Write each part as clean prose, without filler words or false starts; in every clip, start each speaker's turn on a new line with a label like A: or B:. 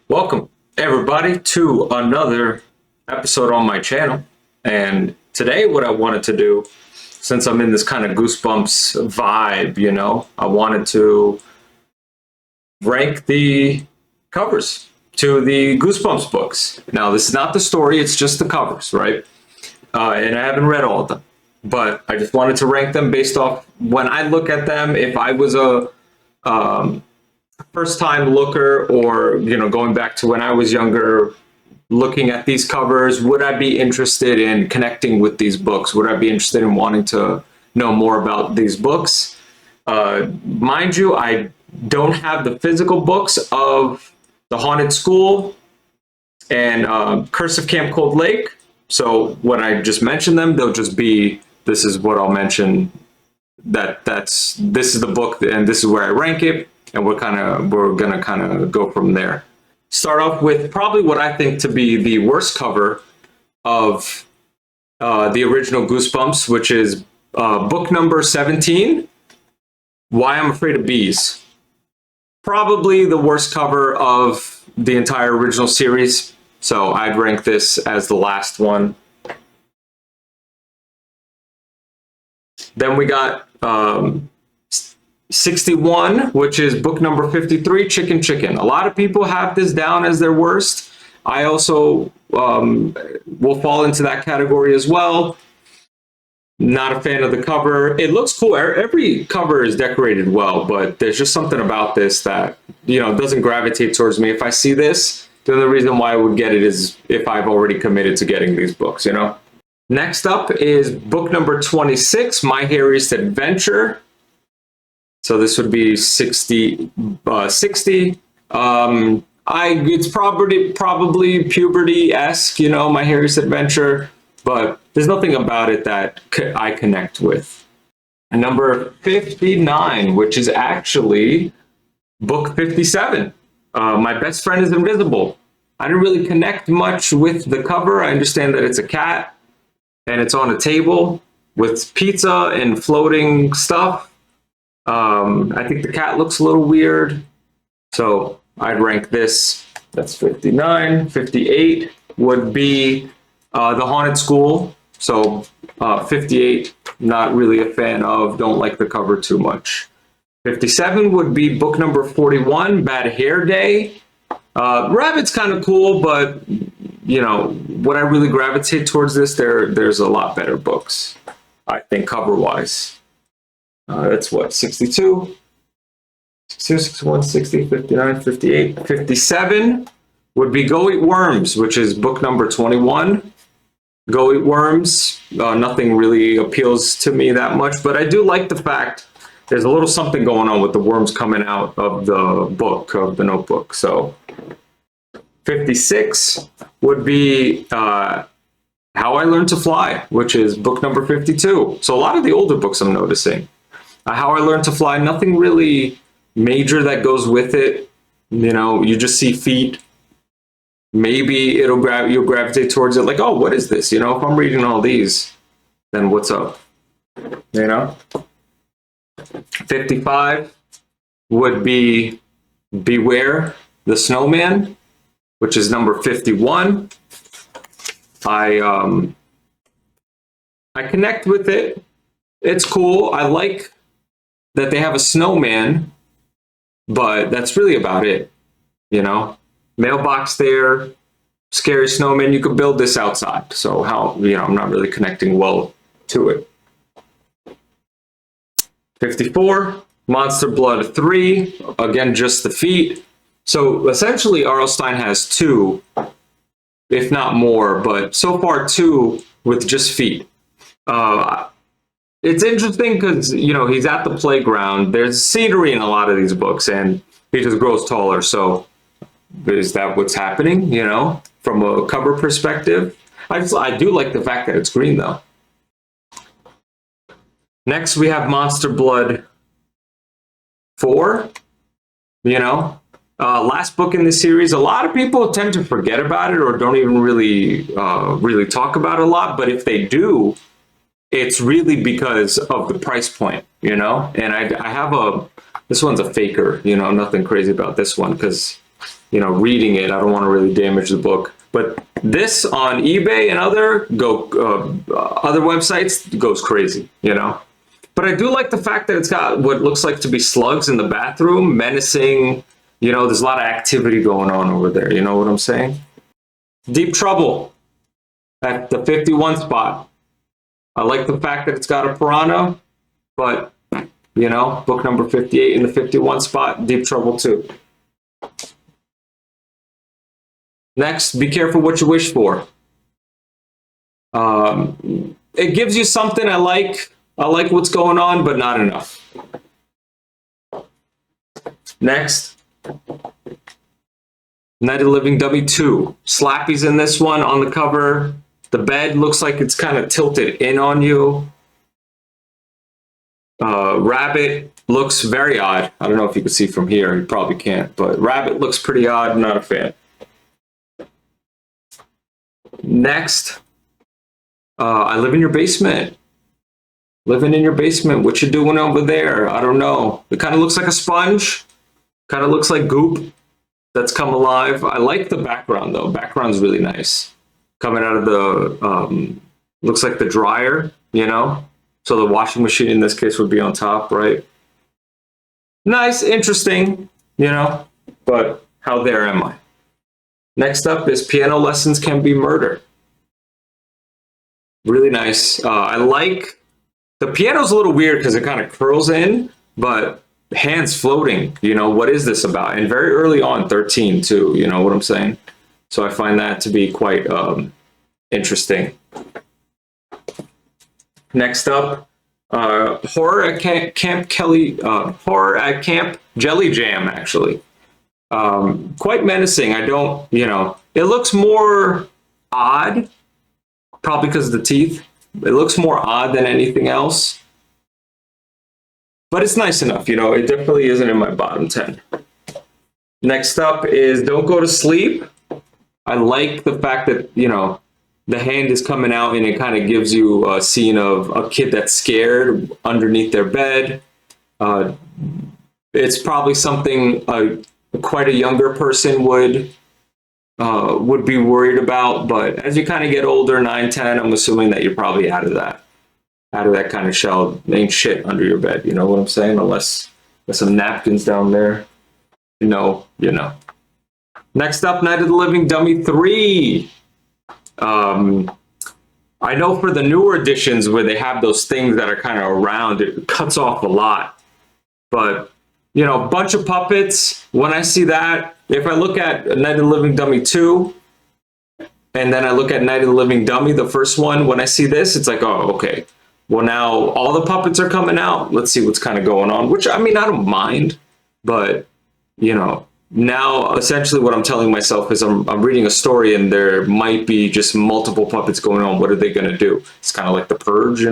A: Welcome, everybody, to another episode on my channel. And today, what I wanted to do, since I'm in this kind of Goosebumps vibe, I wanted to rank the covers to the Goosebumps books. Now, this is not the story, it's just the covers, right? And I haven't read all of them, but I just wanted to rank them based off when I look at them. If I was a first time looker, or going back to when I was younger, looking at these covers, would I be interested in connecting with these books? Would I be interested in wanting to know more about these books? Mind you, I don't have the physical books of The Haunted School and Curse of Camp Cold Lake. So when I just mention them, they'll just be, this is what I'll mention, this is the book and this is where I rank it. And we're gonna kind of go from there. Start off with probably what I think to be the worst cover of the original Goosebumps, which is book number 17, Why I'm Afraid of Bees. Probably the worst cover of the entire original series. So I'd rank this as the last one. Then we got 61, which is book number 53, Chicken Chicken. A lot of people have this down as their worst. I also will fall into that category as well. Not a fan of the cover. It looks cool. Every cover is decorated well, but there's just something about this that, doesn't gravitate towards me. If I see this, the only reason why I would get it is if I've already committed to getting these books, Next up is book number 26, My Harriest Adventure. So this would be 60. It's probably puberty-esque, My Harriest Adventure, but there's nothing about it that I connect with. And number 59, which is actually book 57, My Best Friend is Invisible. I didn't really connect much with the cover. I understand that it's a cat and it's on a table with pizza and floating stuff. I think the cat looks a little weird, so I'd rank this. That's 59. 58 would be The Haunted School. So 58, not really a fan of, don't like the cover too much. 57 would be book number 41, Bad Hair Day. Rabbit's kind of cool, but would I really gravitate towards this? There's a lot better books, I think, cover-wise. That's what, 62, 61, 60, 59, 58, 57 would be Go Eat Worms, which is book number 21. Go Eat Worms, nothing really appeals to me that much, but I do like the fact there's a little something going on with the worms coming out of the book, of the notebook. So 56 would be How I Learned to Fly, which is book number 52. So a lot of the older books I'm noticing. How I Learned to Fly, nothing really major that goes with it. You just see feet. Maybe you'll gravitate towards it like, oh, what is this? If I'm reading all these, then what's up? 55 would be Beware the Snowman, which is number 51. I connect with it. It's cool. I like that they have a snowman, but that's really about it. Mailbox there, scary snowman. You could build this outside. So I'm not really connecting well to it. 54, Monster Blood 3, again, just the feet. So essentially, R.L. Stine has two, if not more, but so far two with just feet. It's interesting because, he's at the playground. There's scenery in a lot of these books, and he just grows taller. So is that what's happening, from a cover perspective? I do like the fact that it's green, though. Next, we have Monster Blood 4, last book in the series. A lot of people tend to forget about it or don't even really talk about it a lot. But if they do, it's really because of the price point, And I have this one's a faker, nothing crazy about this one because, reading it. I don't want to really damage the book. But this on eBay and other websites goes crazy, But I do like the fact that it's got what looks like to be slugs in the bathroom, menacing. There's a lot of activity going on over there. You know what I'm saying? Deep Trouble at the 51 spot. I like the fact that it's got a piranha, but, book number 58 in the 51 spot, Deep Trouble 2. Next, Be Careful What You Wish For. It gives you something I like. I like what's going on, but not enough. Next, Night of the Living Dummy 2. Slappy's in this one on the cover. The bed looks like it's kind of tilted in on you. Rabbit looks very odd. I don't know if you can see from here. You probably can't, but Rabbit looks pretty odd. I'm not a fan. Next, I Live in Your Basement. Living in Your Basement. What you doing over there? I don't know. It kind of looks like a sponge. Kind of looks like goop that's come alive. I like the background, though. Background's really nice. Coming out of the, looks like the dryer, So the washing machine in this case would be on top, right? Nice, interesting, But how there am I? Next up is Piano Lessons Can Be Murder. Really nice. I like the piano's a little weird because it kind of curls in, but hands floating. What is this about? And very early on, 13 too. You know what I'm saying? So I find that to be quite interesting. Next up, Horror at Camp Jelly Jam, actually. Quite menacing. It looks more odd, probably because of the teeth. It looks more odd than anything else. But it's nice enough, it definitely isn't in my bottom 10. Next up is Don't Go to Sleep. I like the fact that, the hand is coming out and it kind of gives you a scene of a kid that's scared underneath their bed. It's probably something quite a younger person would be worried about, but as you kind of get older, 9, 10, I'm assuming that you're probably out of that kind of shell. Ain't shit under your bed, you know what I'm saying? Unless there's some napkins down there, you know. Next up, Night of the Living Dummy 3. I know for the newer editions where they have those things that are kind of around, it cuts off a lot. But, bunch of puppets. When I see that, if I look at Night of the Living Dummy 2, and then I look at Night of the Living Dummy, the first one, when I see this, it's like, oh, okay. Well, now all the puppets are coming out. Let's see what's kind of going on, which, I don't mind. But, now essentially what I'm telling myself is I'm reading a story and there might be just multiple puppets going on. What are they going to do? It's kind of like The Purge,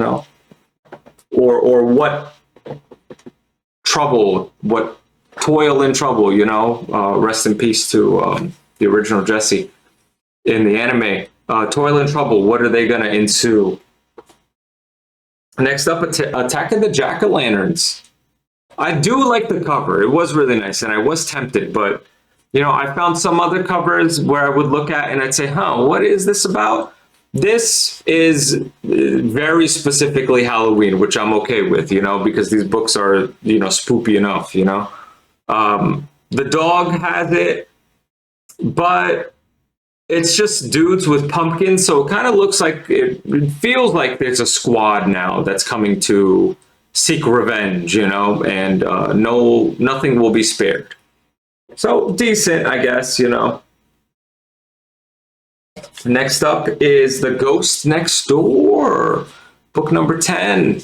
A: or what trouble, what toil and trouble, rest in peace to the original Jesse in the anime. Toil and trouble, what are they going to ensue? Next up, Attack of the Jack-o'-lanterns. I do like the cover. It was really nice, and I was tempted, but, I found some other covers where I would look at and I'd say, what is this about? This is very specifically Halloween, which I'm okay with, because these books are, spoopy enough, The dog has it, but it's just dudes with pumpkins, so it kind of looks like, it feels like there's a squad now that's coming to seek revenge, and nothing will be spared. So decent, I guess, Next up is The Ghost Next Door, book number 10.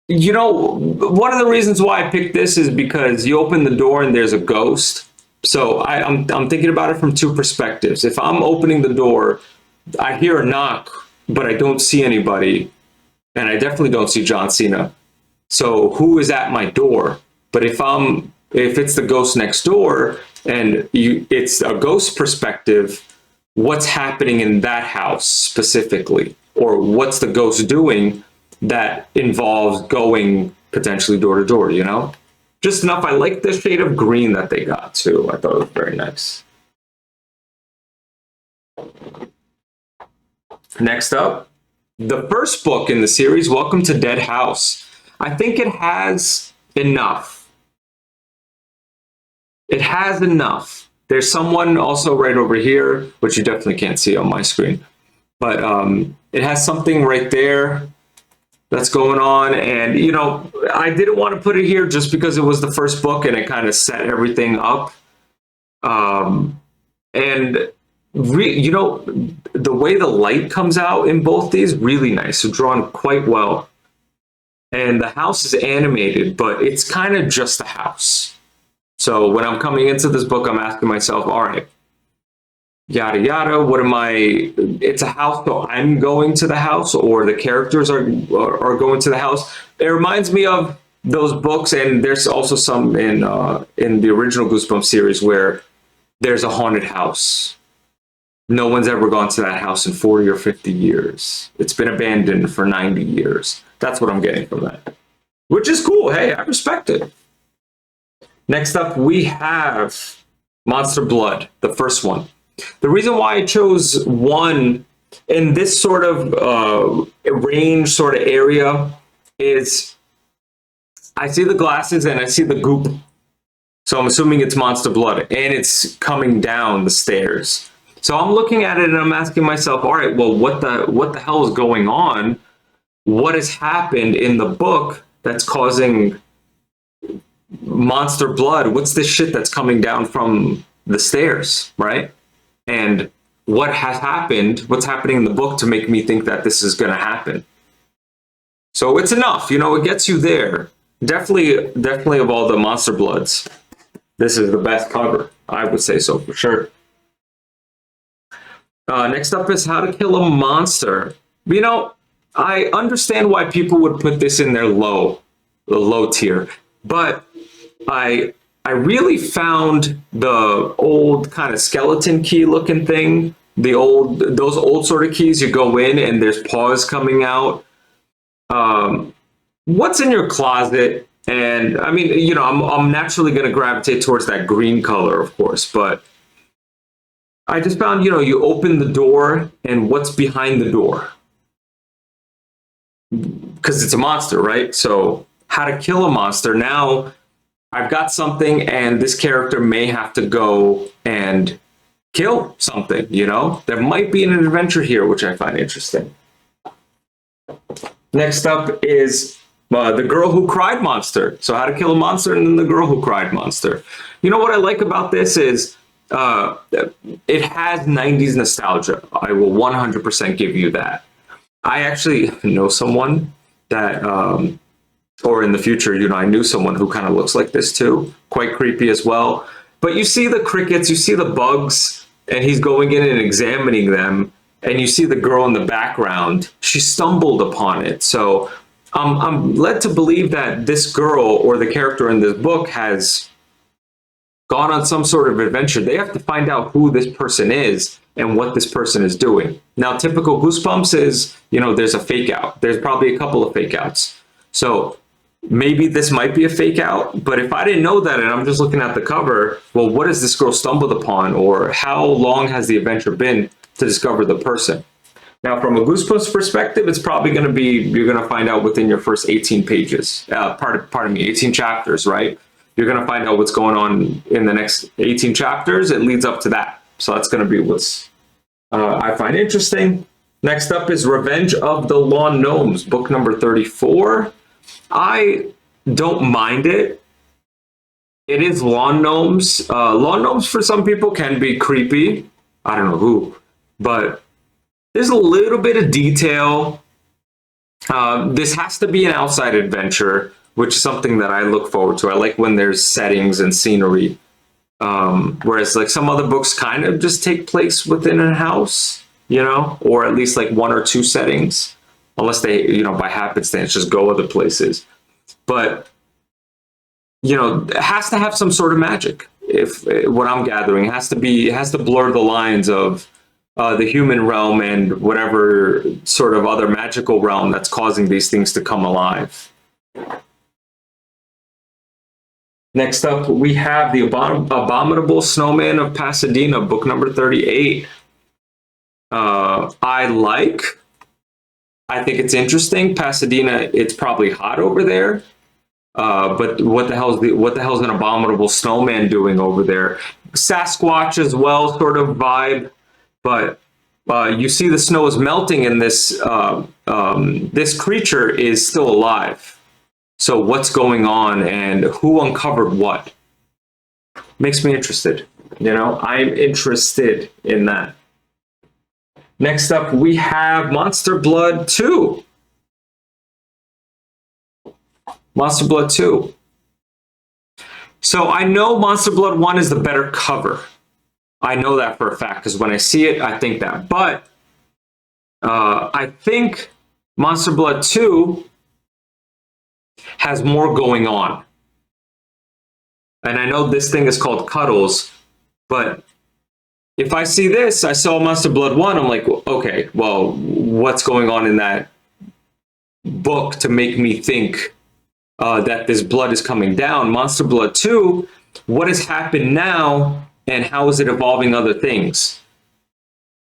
A: One of the reasons why I picked this is because you open the door and there's a ghost. So I'm thinking about it from two perspectives. If I'm opening the door, I hear a knock, but I don't see anybody. And I definitely don't see John Cena. So who is at my door? But if it's the ghost next door and it's a ghost perspective, what's happening in that house specifically? Or what's the ghost doing that involves going potentially door to door, just enough. I like the shade of green that they got too. I thought it was very nice. Next up, the first book in the series, Welcome to Dead House. I think it has enough. It has enough. There's someone also right over here, which you definitely can't see on my screen, but it has something right there that's going on. And, you know, I didn't want to put it here just because it was the first book and it kind of set everything up. And you know, the way the light comes out in both these, really nice. So drawn quite well. And the house is animated, but it's kind of just a house. So when I'm coming into this book, I'm asking myself, all right, yada yada, what am I? It's a house, so I'm going to the house, or the characters are going to the house. It reminds me of those books, and there's also some in the original Goosebumps series where there's a haunted house. No one's ever gone to that house in 40 or 50 years. It's been abandoned for 90 years. That's what I'm getting from that, which is cool. Hey, I respect it. Next up, we have Monster Blood, the first one. The reason why I chose one in this sort of range sort of area is I see the glasses and I see the goop. So I'm assuming it's Monster Blood, and it's coming down the stairs. So I'm looking at it and I'm asking myself, all right, well, what the hell is going on? What has happened in the book that's causing Monster Blood? What's this shit that's coming down from the stairs, right? And what has happened? What's happening in the book to make me think that this is going to happen? So it's enough, you know, it gets you there. Definitely of all the Monster Bloods, this is the best cover. I would say so for sure. Next up is How to Kill a Monster. You know, I understand why people would put this in their the low tier, but I really found the old kind of skeleton key looking thing, those old sort of keys you go in and there's paws coming out. What's in your closet? And I mean, you know, I'm naturally going to gravitate towards that green color, of course, but I just found, you know, you open the door and what's behind the door? Because it's a monster, right? So how to kill a monster. Now I've got something and this character may have to go and kill something, you know? There might be an adventure here, which I find interesting. Next up is The Girl Who Cried Monster. So How to Kill a Monster and then The Girl Who Cried Monster. You know what I like about this is it has 90s nostalgia. I will 100% give you that. I actually know someone that, or in the future, you know, I knew someone who kind of looks like this too. Quite creepy as well. But you see the crickets, you see the bugs, and he's going in and examining them. And you see the girl in the background. She stumbled upon it. So I'm led to believe that this girl or the character in this book has gone on some sort of adventure. They have to find out who this person is and what this person is doing. Now, typical Goosebumps is, you know, there's a fake out. There's probably a couple of fake outs. So maybe this might be a fake out, but if I didn't know that and I'm just looking at the cover, well, what has this girl stumbled upon, or how long has the adventure been to discover the person? Now, from a Goosebumps perspective, it's probably going to be, you're going to find out within your first 18 pages, pardon me, 18 chapters, right? You're going to find out what's going on in the next 18 chapters. It leads up to that. So that's going to be what's I find interesting. Next up is Revenge of the Lawn Gnomes, book number 34. I don't mind it. It is lawn gnomes. Lawn gnomes for some people can be creepy. I don't know who, but there's a little bit of detail. This has to be an outside adventure, which is something that I look forward to. I like when there's settings and scenery. Whereas like some other books kind of just take place within a house, you know, or at least like one or two settings, unless they, you know, by happenstance just go other places. But, you know, it has to have some sort of magic. If what I'm gathering, it has to blur the lines of the human realm and whatever sort of other magical realm that's causing these things to come alive. Next up, we have The Abominable Snowman of Pasadena, book number 38. I think it's interesting. Pasadena, it's probably hot over there. But what the hell's an abominable snowman doing over there? Sasquatch as well, sort of vibe. But you see the snow is melting, and this creature is still alive. So what's going on, and who uncovered what? Makes me interested. I'm interested in that. Next up, we have Monster Blood 2. Monster Blood 2. So I know Monster Blood 1 is the better cover. I know that for a fact, because when I see it, I think that. But I think Monster Blood 2 has more going on. And I know this thing is called Cuddles, but if I see this, I saw Monster Blood 1, I'm like, okay, well, what's going on in that book to make me think that this blood is coming down? Monster Blood 2, what has happened now, and how is it evolving other things?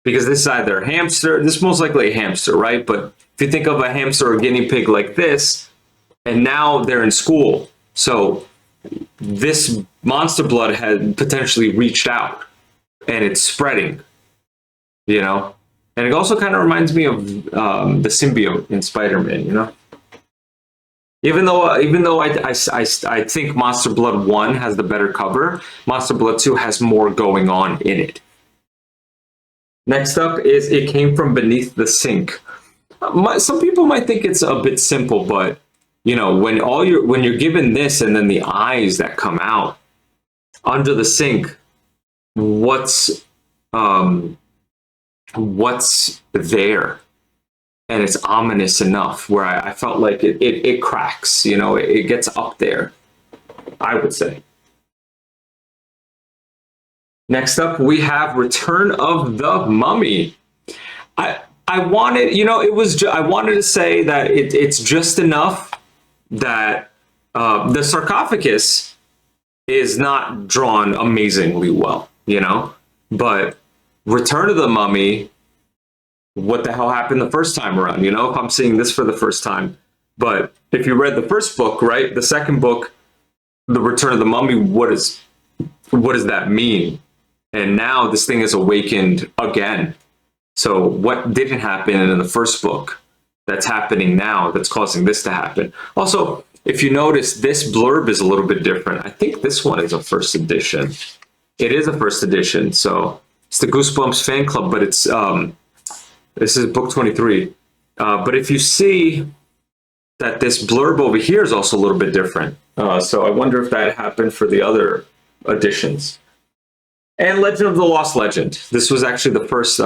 A: Because this is either a hamster, this is most likely a hamster, right? But if you think of a hamster or a guinea pig like this, and now they're in school, so this monster blood had potentially reached out, and it's spreading, And it also kind of reminds me of the symbiote in Spider-Man, Even though I think Monster Blood 1 has the better cover, Monster Blood 2 has more going on in it. Next up is It Came From Beneath the Sink. Some people might think it's a bit simple, but when you're given this and then the eyes that come out under the sink, what's there? And it's ominous enough where I felt like it cracks, it gets up there, I would say. Next up, we have Return of the Mummy. I wanted, I wanted to say that it's just enough that the sarcophagus is not drawn amazingly well, but Return of the Mummy, what the hell happened the first time around, if I'm seeing this for the first time. But if you read the first book, right, the second book, The Return of the Mummy, what does that mean? And now this thing is awakened again. So what didn't happen in the first book that's happening now that's causing this to happen? Also, if you notice, this blurb is a little bit different. I think this one is a first edition. It is a first edition, so it's the Goosebumps fan club, but it's this is book 23. But if you see that this blurb over here is also a little bit different. So I wonder if that happened for the other editions. And Legend of the Lost Legend. This was actually the first,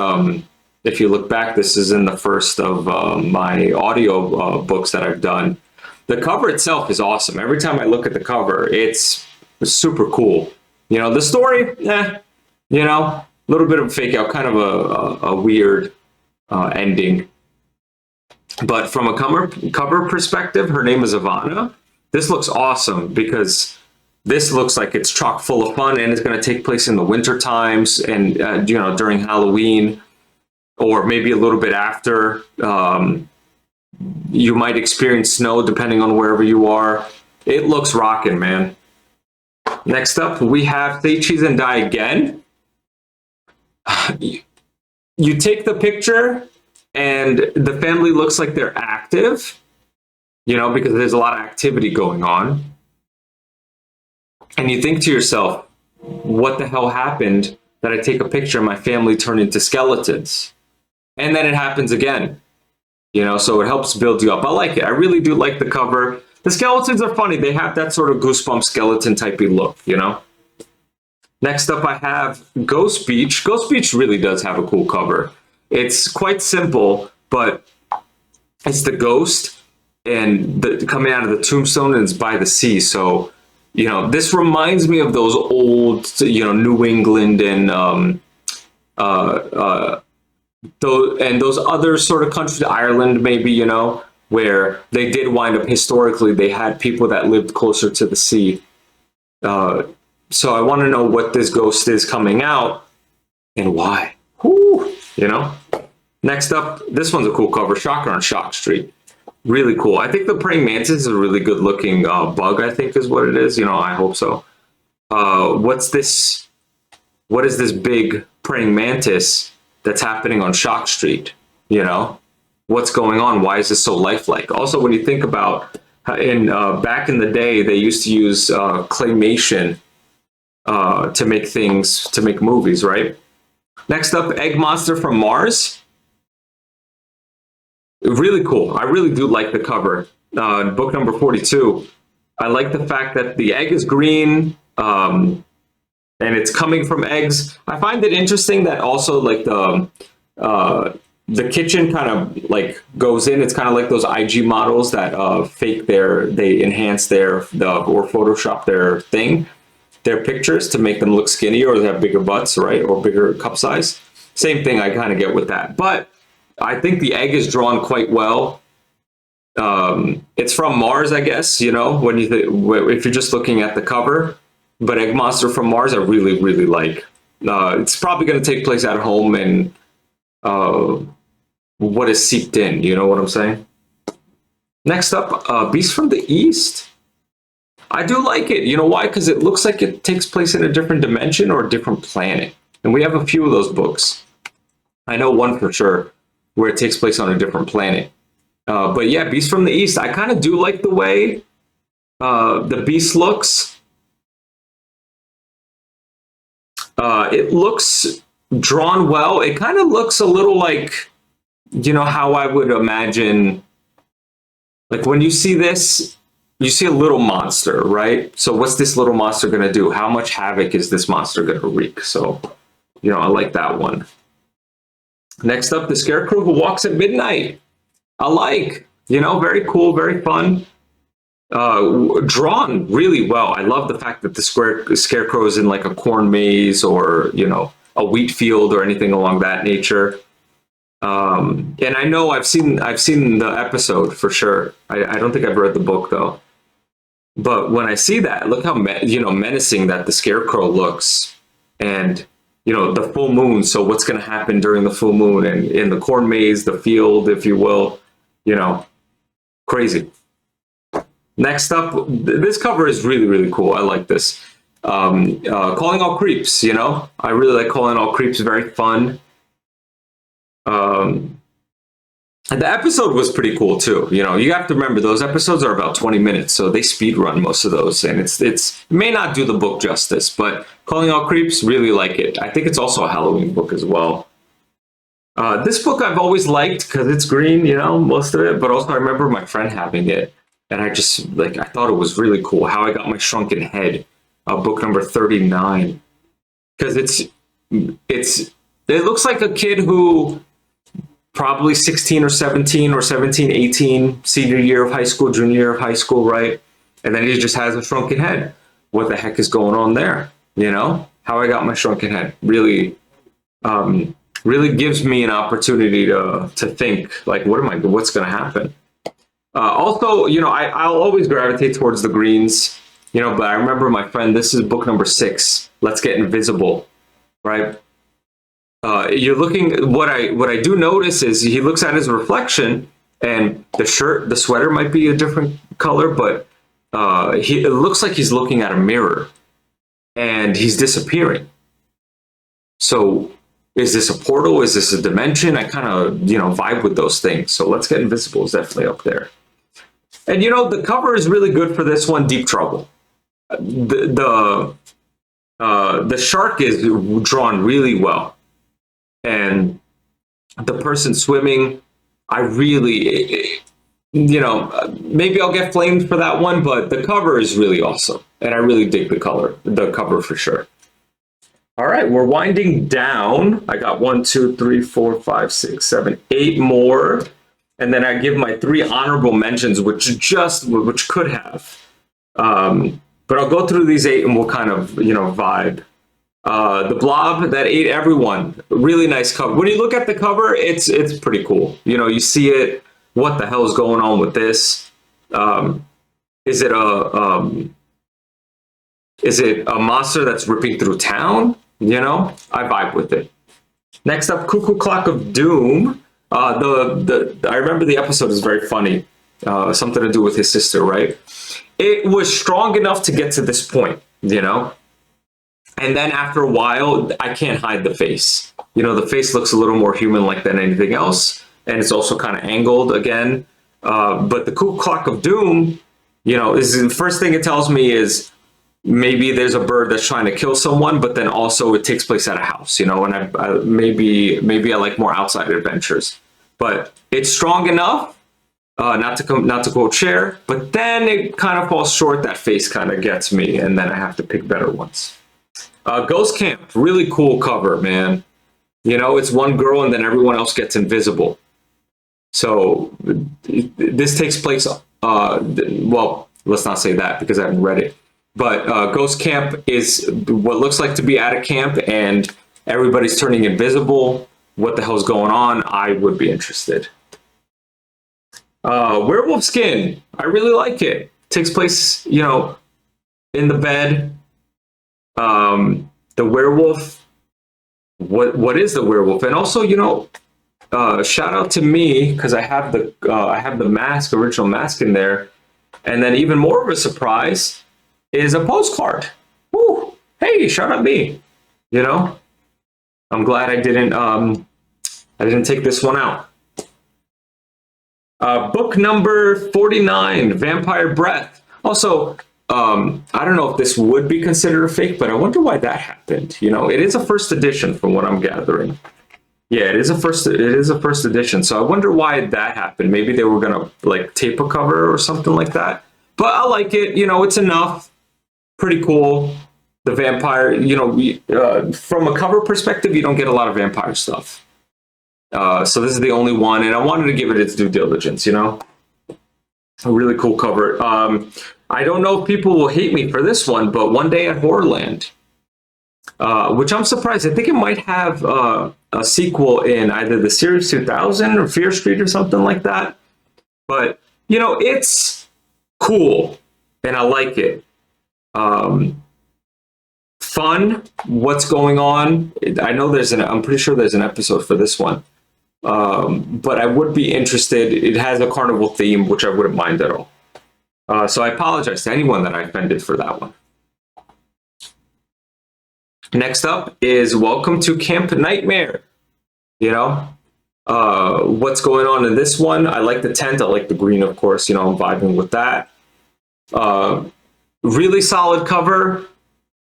A: if you look back, this is in the first of my audio books that I've done. The cover itself is awesome. Every time I look at the cover, it's super cool. The story, a little bit of a fake out, kind of a weird ending. But from a cover perspective, her name is Ivana. This looks awesome because this looks like it's chock full of fun, and it's going to take place in the winter times and during Halloween, or maybe a little bit after. You might experience snow depending on wherever you are. It looks rocking, man. Next up, we have Say Cheese and Die Again. You take the picture and the family looks like they're active, because there's a lot of activity going on. And you think to yourself, what the hell happened that I take a picture and my family turn into skeletons? And then it happens again, so it helps build you up. I like it. I really do like the cover. The skeletons are funny. They have that sort of Goosebumps skeleton typey look, Next up, I have Ghost Beach. Ghost Beach really does have a cool cover. It's quite simple, but it's the ghost and coming out of the tombstone, and it's by the sea. So, this reminds me of those old, New England and those other sort of countries, Ireland maybe, where they did wind up historically, they had people that lived closer to the sea. So I want to know what this ghost is coming out and why. Whew, you know? Next up, this one's a cool cover. Shocker on Shock Street. Really cool. I think the praying mantis is a really good looking bug, I think is what it is. I hope so. What's this? What is this big praying mantis that's happening on Shock Street? What's going on? Why is this so lifelike? Also, when you think about back in the day, they used to use claymation to make movies, right? Next up, Egg Monster from Mars. Really cool. I really do like the cover. Book number 42. I like the fact that the egg is green, and it's coming from eggs. I find it interesting that also like the kitchen kind of like goes in. It's kind of like those IG models that they enhance or Photoshop their pictures to make them look skinny, or they have bigger butts, right? Or bigger cup size. Same thing I kind of get with that. But I think the egg is drawn quite well. It's from Mars, I guess, when if you're just looking at the cover. But Egg Monster from Mars, I really, really like. It's probably going to take place at home and what is seeped in, you know what I'm saying? Next up, Beast from the East. I do like it. You know why? Because it looks like it takes place in a different dimension or a different planet. And we have a few of those books. I know one for sure where it takes place on a different planet. But yeah, Beast from the East. I kind of do like the way the beast looks. It looks drawn well. It kind of looks a little like, how I would imagine, like when you see this, you see a little monster, right? So what's this little monster going to do? How much havoc is this monster going to wreak? So, I like that one. Next up, the Scarecrow Who Walks at Midnight. I like, very cool, very fun. Drawn really well. I love the fact that the Scarecrow is in like a corn maze or, a wheat field or anything along that nature. And I know I've seen the episode for sure. I don't think I've read the book though. But when I see that, look how menacing that the Scarecrow looks, and the full moon. So what's going to happen during the full moon and in the corn maze, the field, if you will, crazy. Next up, this cover is really, really cool. I like this. Calling All Creeps. I really like Calling All Creeps. Very fun. And the episode was pretty cool too. You have to remember those episodes are about 20 minutes, so they speed run most of those, and it may not do the book justice, but Calling All Creeps, really like it. I think it's also a Halloween book as well. This book I've always liked because it's green, most of it, but also I remember my friend having it, and I just I thought it was really cool. How I Got My Shrunken Head, book number 39, because it looks like a kid who probably 16 or 17 or 17, 18, senior year of high school, junior year of high school, right? And then he just has a shrunken head. What the heck is going on there? How I Got My Shrunken Head really, really gives me an opportunity to think like, what's going to happen? Also, I'll always gravitate towards the greens, but I remember my friend, this is book number 6, Let's Get Invisible, right? You're looking, what I do notice is he looks at his reflection, and the sweater might be a different color, but it looks like he's looking at a mirror and he's disappearing. So is this a portal? Is this a dimension? I kind of, vibe with those things. So Let's Get Invisible is definitely up there. And the cover is really good for this one, Deep Trouble. The shark is drawn really well. And the person swimming, I really, maybe I'll get flamed for that one, but the cover is really awesome. And I really dig the cover for sure. All right, we're winding down. I got 1, 2, 3, 4, 5, 6, 7, 8 more. And then I give my 3 honorable mentions, which could have. But I'll go through these 8 and we'll kind of, vibe. The Blob that ate everyone. Really nice cover. When you look at the cover, it's pretty cool. You see it. What the hell is going on with this? Is it Is it a monster that's ripping through town? You know, I vibe with it. Next up, Cuckoo Clock of Doom. I remember the episode is very funny. Something to do with his sister, right? It was strong enough to get to this point, you know? And then after a while, I can't hide the face. You know, the face looks a little more human-like than anything else. And it's also kind of angled again. But the Cuckoo Clock of Doom, you know, is the first thing it tells me is maybe there's a bird that's trying to kill someone, but then also it takes place at a house, you know, and maybe I like more outside adventures. But it's strong enough, not to quote Cher, but then it kind of falls short. That face kind of gets me, and then I have to pick better ones. Ghost Camp, really cool cover, man. You know, it's one girl and then everyone else gets invisible. So this takes place, well, let's not say that because I haven't read it. But Ghost Camp is what looks like to be at a camp and everybody's turning invisible. What the hell's going on? I would be interested. Werewolf Skin, I really like it. Takes place, you know, in the bed. The werewolf, what is the werewolf? And also, you know, shout out to me because I have the mask, original mask in there. And then even more of a surprise is a postcard. Woo! Hey, shout out me. You know, I'm glad I didn't take this one out. Book number 49, Vampire Breath. Also, I don't know if this would be considered a fake, but I wonder why that happened. You know, it is a first edition from what I'm gathering. Yeah, it is a first edition. So I wonder why that happened. Maybe they were gonna like tape a cover or something like that. But I like it. You know, it's enough. Pretty cool. The vampire. You know, from a cover perspective, you don't get a lot of vampire stuff. So this is the only one, and I wanted to give it its due diligence. You know, a really cool cover. I don't know if people will hate me for this one, but One Day at Horrorland, which I'm surprised. I think it might have a sequel in either the Series 2000 or Fear Street or something like that. But, you know, it's cool, and I like it. Fun, what's going on? I know I'm pretty sure there's an episode for this one. But I would be interested. It has a carnival theme, which I wouldn't mind at all. So I apologize to anyone that I offended for that one. Next up is Welcome to Camp Nightmare. You know, what's going on in this one? I like the tent. I like the green, of course. You know, I'm vibing with that. Really solid cover.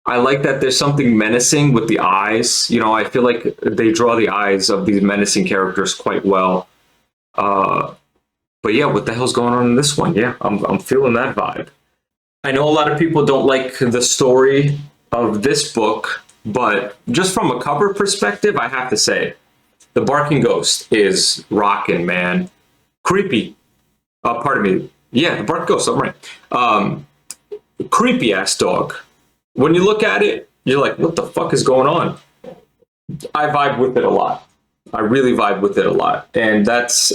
A: I like that there's something menacing with the eyes. You know, I feel like they draw the eyes of these menacing characters quite well. But yeah, what the hell's going on in this one? Yeah, I'm feeling that vibe. I know a lot of people don't like the story of this book, but just from a cover perspective, I have to say, the Barking Ghost is rocking, man. Creepy. Pardon me. Yeah, the Barking Ghost, I'm right. Creepy ass dog. When you look at it, you're like, what the fuck is going on? I vibe with it a lot. I really vibe with it a lot. And that's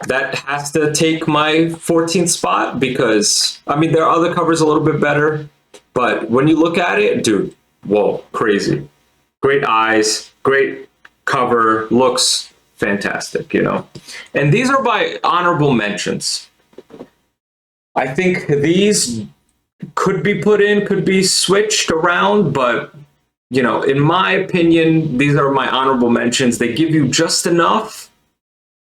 A: that has to take my 14th spot because, I mean, there are other covers a little bit better, but when you look at it, dude, whoa, crazy. Great eyes, great cover, looks fantastic, you know. And these are by honorable mentions. I think these could be put in, could be switched around, but, you know, in my opinion, these are my honorable mentions. They give you just enough,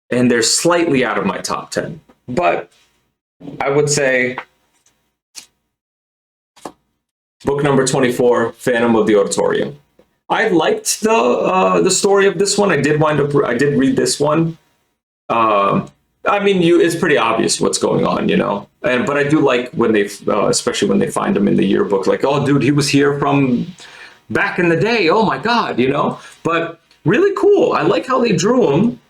A: and they're slightly out of my top 10. But I would say book number 24, Phantom of the Auditorium. I liked the story of this one. I did read this one. I mean, it's pretty obvious what's going on, you know. But I do like when they, especially when they find him in the yearbook, like, oh, dude, he was here from back in the day. Oh my God, you know. But really cool. I like how they drew him.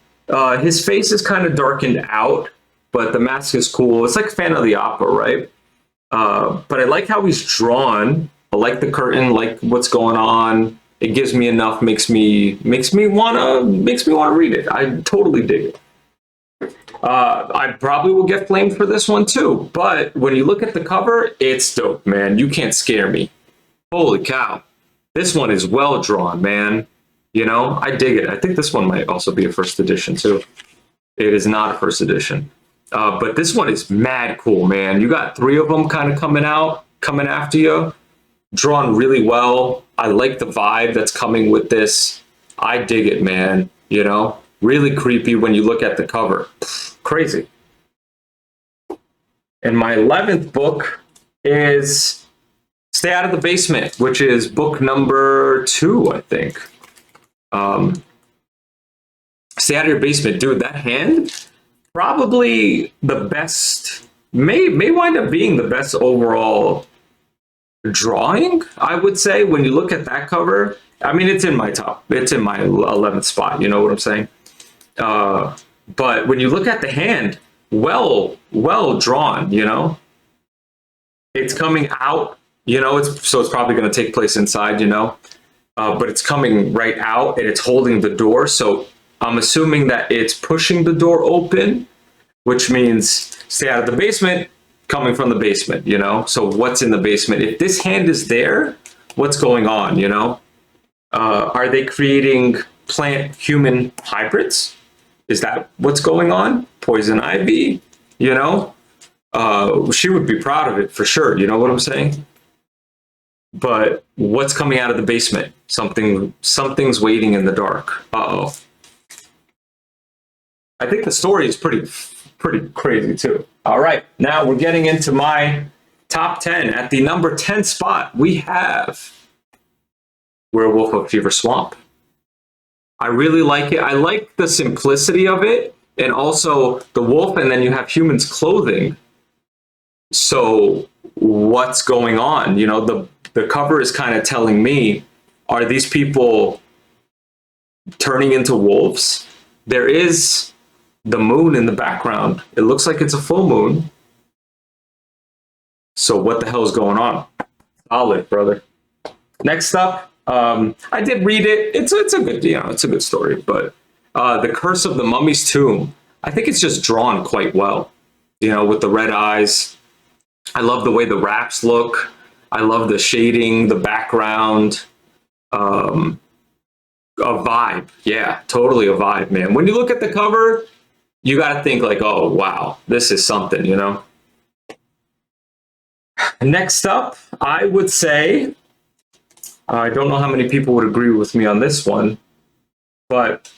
A: His face is kind of darkened out, but the mask is cool. It's like Phantom of the Opera, right? But I like how he's drawn. I like the curtain, like what's going on. It gives me enough, makes me wanna read it. I totally dig it. I probably will get flamed for this one too, but when you look at the cover, it's dope, man. You can't scare me. Holy cow. This one is well drawn, man. You know, I dig it. I think this one might also be a first edition too. It is not a first edition. But this one is mad cool, man. You got three of them kind of coming out, coming after you, drawn really well. I like the vibe that's coming with this. I dig it, man. You know, really creepy when you look at the cover. Crazy. And my 11th book is Stay Out of the Basement, which is book number 2, I think. Stay Out of Your Basement, dude. That hand, probably the best. May wind up being the best overall drawing, I would say. When you look at that cover, I mean, it's in my top. It's in my 11th spot. You know what I'm saying? But when you look at the hand, well drawn. You know, it's coming out. You know, it's probably going to take place inside. You know, but it's coming right out and it's holding the door. So I'm assuming that it's pushing the door open, which means stay out of the basement, coming from the basement, you know? So what's in the basement? If this hand is there, what's going on, you know? Are they creating plant-human hybrids? Is that what's going on? Poison ivy, you know? She would be proud of it for sure, you know what I'm saying? But what's coming out of the basement? Something's waiting in the dark. Uh-oh. I think the story is pretty crazy too. All right, now we're getting into my top 10. At the number 10 spot, we have Werewolf of Fever Swamp. I really like it. I like the simplicity of it, and also the wolf, and then you have humans' clothing. So what's going on? You know, the cover is kind of telling me, are these people turning into wolves? There is the moon in the background. It looks like it's a full moon. So what the hell is going on? Solid, brother. Next up, I did read it. It's a good, you know, it's a good story. But The Curse of the Mummy's Tomb. I think it's just drawn quite well. You know, with the red eyes. I love the way the wraps look. I love the shading, the background. A vibe. Yeah, totally a vibe, man. When you look at the cover, you got to think like, oh, wow, this is something, you know? Next up, I would say, I don't know how many people would agree with me on this one, but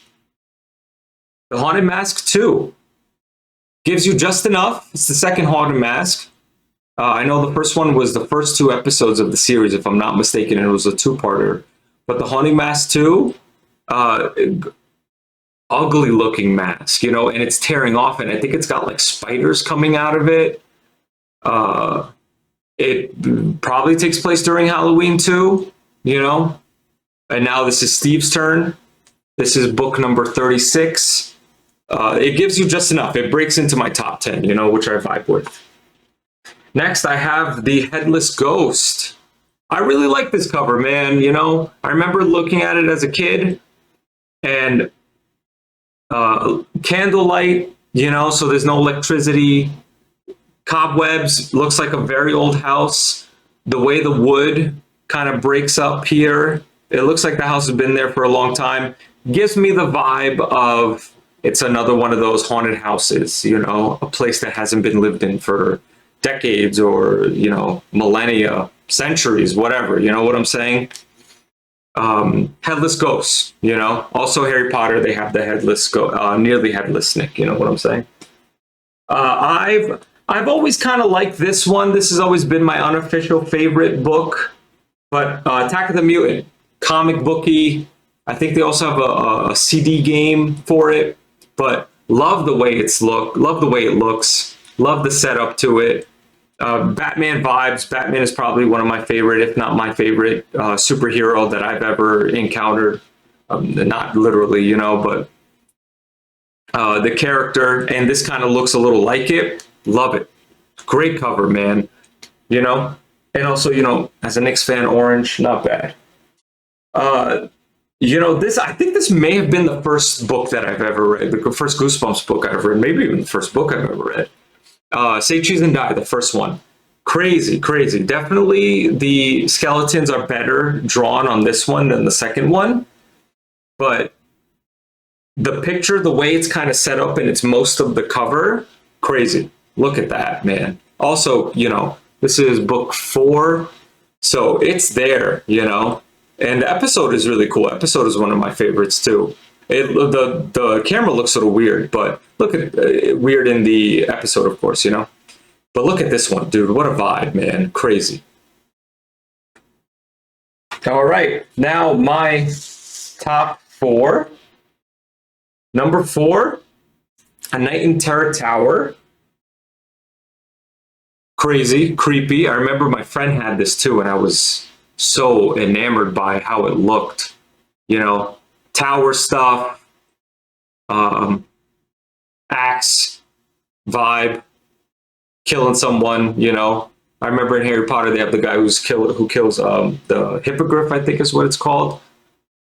A: The Haunted Mask 2 gives you just enough. It's the second Haunted Mask. I know the first one was the first 2 episodes of the series, if I'm not mistaken, and it was a 2-parter. But The Haunted Mask 2, ugly looking mask, you know, and it's tearing off, and I think it's got like spiders coming out of it. It probably takes place during Halloween too, you know. And now this is Steve's turn. This is book number 36. It gives you just enough. It breaks into my top 10, you know, which I vibe with. Next, I have The Headless Ghost. I really like this cover, man. You know, I remember looking at it as a kid, and candlelight, you know, so there's no electricity. Cobwebs, looks like a very old house. The way the wood kind of breaks up here, it looks like the house has been there for a long time. Gives me the vibe of it's another one of those haunted houses, you know, a place that hasn't been lived in for decades or, you know, millennia, centuries, whatever, you know what I'm saying? Headless ghosts, you know, also Harry Potter, they have the headless nearly headless Nick, you know what I'm saying? I've always kind of liked this one. This has always been my unofficial favorite book, but Attack of the Mutant, comic booky. I think they also have a CD game for it, but love the way love the way it looks, love the setup to it. Batman vibes. Batman is probably one of my favorite, if not my favorite, superhero that I've ever encountered. Not literally, you know, but the character, and this kind of looks a little like it. Love it. Great cover, man. You know, and also, you know, as a Knicks fan, orange, not bad. I think this may have been the first book that I've ever read, the first Goosebumps book I've read, maybe even the first book I've ever read. Say Cheese and Die, the first one. Crazy, crazy. Definitely the skeletons are better drawn on this one than the second one. But the picture, the way it's kind of set up and it's most of the cover, crazy. Look at that, man. Also, this is book 4, so it's there, And the episode is really cool. Episode is one of my favorites too. The camera looks sort of weird, but look at weird in the episode, of course, But look at this one, dude. What a vibe, man. Crazy. All right. Now my top 4. Number 4, A Night in Terror Tower. Crazy, creepy. I remember my friend had this too, and I was so enamored by how it looked. Tower stuff, axe vibe, killing someone. I remember in Harry Potter they have the guy who kills the hippogriff, I think is what it's called,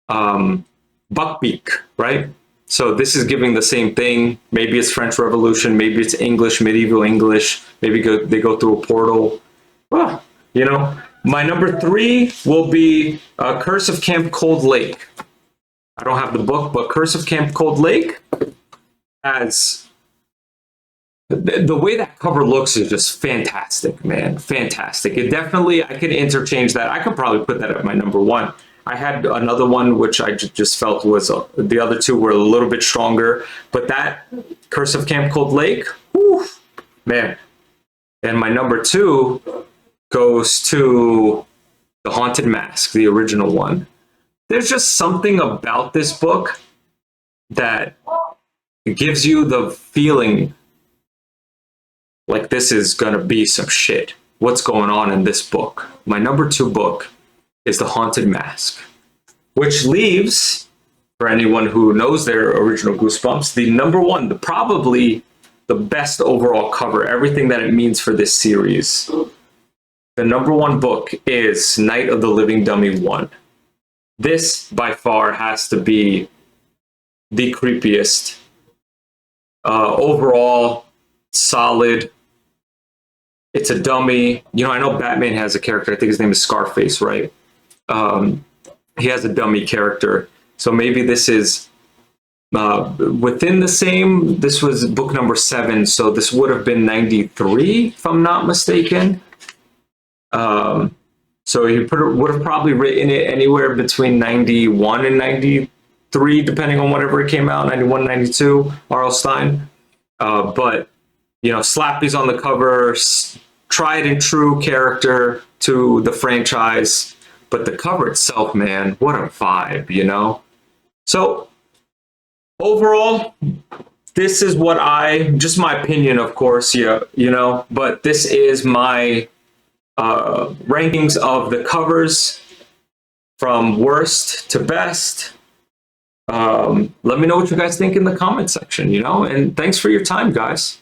A: Buckbeak, right? So this is giving the same thing. Maybe it's French Revolution, maybe it's English, medieval English. Maybe they go through a portal. Well, my number 3 will be Curse of Camp Cold Lake. I don't have the book, but Curse of Camp Cold Lake has the way that cover looks is just fantastic, man. Fantastic. It definitely, I could interchange that. I could probably put that at my number 1. I had another one which I just felt was the other 2 were a little bit stronger, but that Curse of Camp Cold Lake, whew, man. And my number 2 goes to The Haunted Mask, the original one. There's just something about this book that gives you the feeling like this is gonna be some shit. What's going on in this book? My number 2 book is The Haunted Mask, which leaves, for anyone who knows their original Goosebumps, the number 1, probably the best overall cover, everything that it means for this series. The number 1 book is Night of the Living Dummy 1. This, by far, has to be the creepiest, overall, solid. It's a dummy. I know Batman has a character, I think his name is Scarface, right? He has a dummy character. So maybe this is within the same. This was book number 7, so this would have been 93, if I'm not mistaken. So he would have probably written it anywhere between 91 and 93, depending on whatever it came out, 91, 92, R.L. Stine. But, Slappy's on the cover, tried and true character to the franchise. But the cover itself, man, what a vibe, So overall, this is what just my opinion, of course, but this is my rankings of the covers from worst to best. Let me know what you guys think in the comment section, and thanks for your time, guys.